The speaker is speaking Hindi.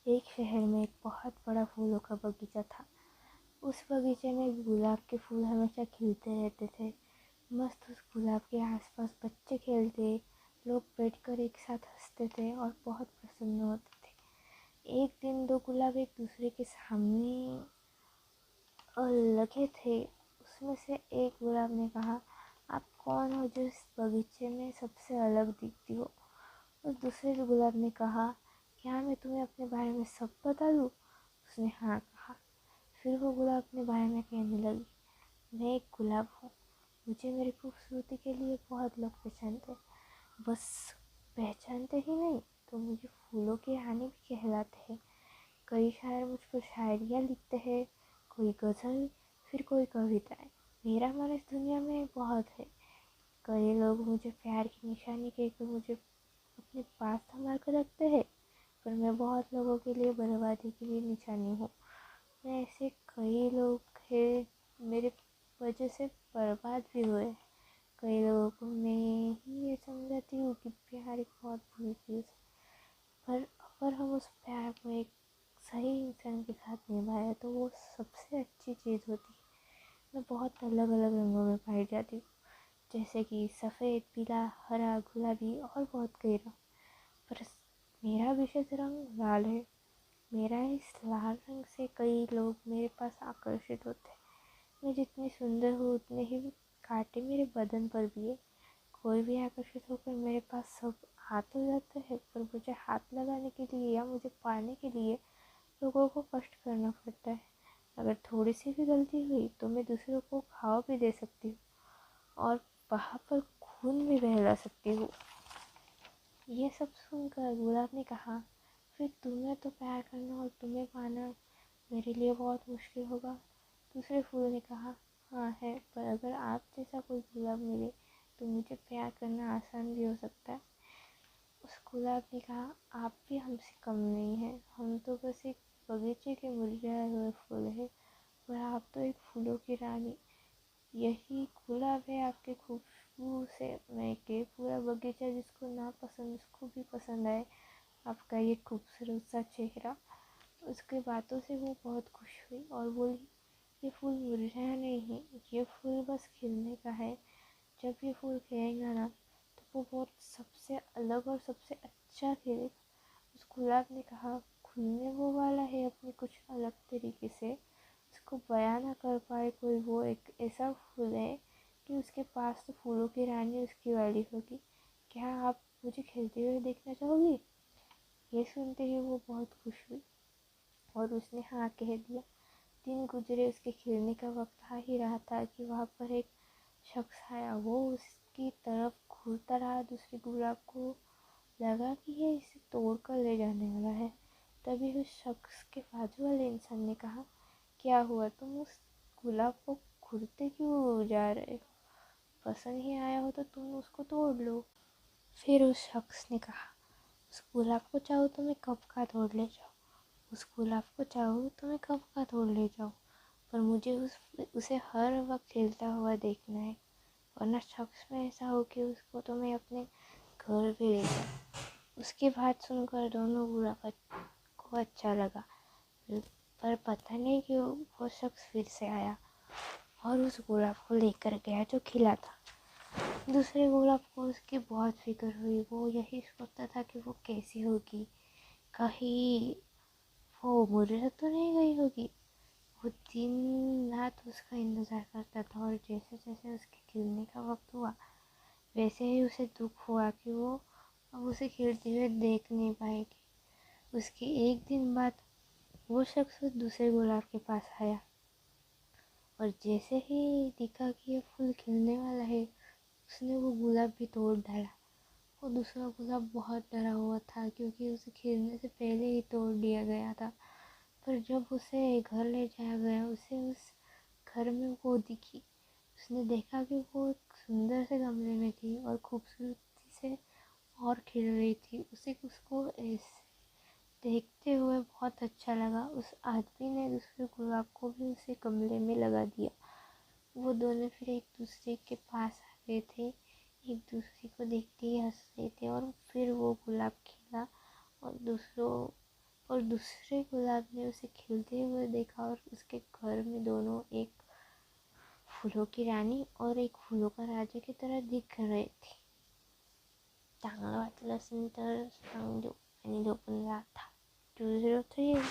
एक शहर में एक बहुत बड़ा फूलों का बगीचा था। उस बगीचे में गुलाब के फूल हमेशा खिलते रहते थे। मस्त उस गुलाब के आसपास बच्चे खेलते, लोग बैठकर एक साथ हंसते थे और बहुत प्रसन्न होते थे। एक दिन दो गुलाब एक दूसरे के सामने लगे थे। उसमें से एक गुलाब ने कहा, आप कौन हो जो इस बगीचे में सबसे अलग दिखती हो? उस दूसरे गुलाब ने कहा, क्या मैं तुम्हें अपने बारे में सब बता दूँ? उसने हाँ कहा। फिर वो गुलाब अपने बारे में कहने लगी, मैं एक गुलाब हूँ। मुझे मेरी खूबसूरती के लिए बहुत लोग पहचानते हैं। बस पहचानते ही नहीं तो मुझे फूलों की रानी भी कहलाते हैं। कई शायर मुझ पर शायरियाँ लिखते हैं, कोई गज़ल, फिर कोई कविताएँ। मेरा मन इस दुनिया में बहुत है। कई लोग मुझे प्यार की निशानी कहकर मुझे अपने पास संभाल कर रखते हैं, पर मैं बहुत लोगों के लिए बर्बादी की भी निशानी हूँ। मैं ऐसे कई लोग हैं मेरे वजह से बर्बाद भी हुए। कई लोगों को मैं ही ये समझाती हूँ कि प्यार एक बहुत बुरी चीज़ है, पर अगर हम उस प्यार को एक सही इंसान के साथ निभाए तो वो सबसे अच्छी चीज़ होती है। मैं बहुत अलग अलग रंगों में पाई जाती हूँ, जैसे कि सफ़ेद, पीला, हरा, गुलाबी और बहुत कई रंग। पर मेरा विशेष रंग लाल है। मेरा इस लाल रंग से कई लोग मेरे पास आकर्षित होते हैं। मैं जितनी सुंदर हूँ उतने ही कांटे मेरे बदन पर भी है। कोई भी आकर्षित होकर मेरे पास सब आ तो जाता है, पर मुझे हाथ लगाने के लिए या मुझे पाने के लिए लोगों को कष्ट करना पड़ता है। अगर थोड़ी सी भी गलती हुई तो मैं दूसरों को घाव भी दे सकती हूँ और वहाँ पर खून भी बहला सकती हूँ। ये सब सुनकर गुलाब ने कहा, फिर तुम्हें तो प्यार करना और तुम्हें पाना मेरे लिए बहुत मुश्किल होगा। दूसरे फूल ने कहा, हाँ है, पर अगर आप जैसा कोई गुलाब मिले तो मुझे प्यार करना आसान भी हो सकता है। उस गुलाब ने कहा, आप भी हमसे कम नहीं हैं। हम तो बस एक बगीचे के मुरझाए हुए फूल हैं, पर आप तो एक फूलों की रानी। यही गुलाब है आपके खुशबू से महके पूरा बगीचा, जिसको ना पसंद उसको भी पसंद आए आपका ये खूबसूरत सा चेहरा। उसके बातों से वो बहुत खुश हुई और बोली, ये फूल मुरझाया नहीं है, ये फूल बस खिलने का है। जब ये फूल खिलेगा ना तो वो बहुत सबसे अलग और सबसे अच्छा खिलेगा। उस गुलाब ने कहा, खुलने वो वाला है अपने कुछ अलग तरीके से, उसको बयां ना कर पाए कोई। वो एक ऐसा फूल है कि उसके पास तो फूलों की रानी उसकी वाली होगी। क्या आप मुझे खिलते हुए देखना चाहोगी? ये सुनते ही वो बहुत खुश हुई और उसने हाँ कह दिया। दिन गुजरे, उसके खिलने का वक्त आ ही रहा था कि वहाँ पर एक शख्स आया। वो उसकी तरफ घूरता रहा। दूसरे गुलाब को लगा कि ये इसे तोड़ कर ले जाने वाला है। तभी उस शख्स के बाजू वाले इंसान ने कहा, क्या हुआ, तुम उस गुलाब को घूरते क्यों जा रहे हो? पसंद ही आया हो तो तुम उसको तोड़ लो। फिर उस शख्स ने कहा, उस गुलाब को चाहो तो मैं कब का तोड़ ले जाऊँ, उस गुलाब को चाहो तो मैं कब का तोड़ ले जाऊँ, पर मुझे उसे हर वक्त खिलता हुआ देखना है, वरना शख्स में ऐसा हो कि उसको तो मैं अपने घर भी ले जाऊँ। उसकी बात सुनकर दोनों गुलाब को अच्छा लगा, पर पता नहीं क्यों वो शख्स फिर से आया और उस गुलाब को लेकर गया जो खिला था। दूसरे गुलाब को उसकी बहुत फिक्र हुई। वो यही सोचता था कि वो कैसी होगी, कहीं वो मुरझा तो नहीं गई होगी। वो दिन रात उसका इंतज़ार करता था और जैसे जैसे उसके खिलने का वक्त हुआ वैसे ही उसे दुख हुआ कि वो अब उसे खिलते हुए देख नहीं पाएगी। उसके एक दिन बाद वो शख्स उस दूसरे गुलाब के पास आया और जैसे ही दिखा कि ये फूल खिलने वाला है उसने वो गुलाब भी तोड़ डाला। वो दूसरा गुलाब बहुत डरा हुआ था क्योंकि उसे खिलने से पहले ही तोड़ दिया गया था। पर जब उसे घर ले जाया गया उसे उस घर में वो दिखी। उसने देखा कि वो एक सुंदर से गमले में थी और खूबसूरती से और खिल रही थी। उसे उसको ऐसे देखते हुए बहुत अच्छा लगा। उस आदमी ने दूसरे गुलाब को भी उसे गमले में लगा दिया। वो दोनों फिर एक दूसरे के पास आ गए थे, एक दूसरे को देखते ही हंस रहे थे और फिर वो गुलाब खिला और दूसरों और दूसरे गुलाब ने उसे खिलते हुए देखा और उसके घर में दोनों एक फूलों की रानी और एक फूलों का राजा की तरह दिख रहे थे. चांगलं वाटलं असेल तर सांग देऊ आणि जो पण राहता 203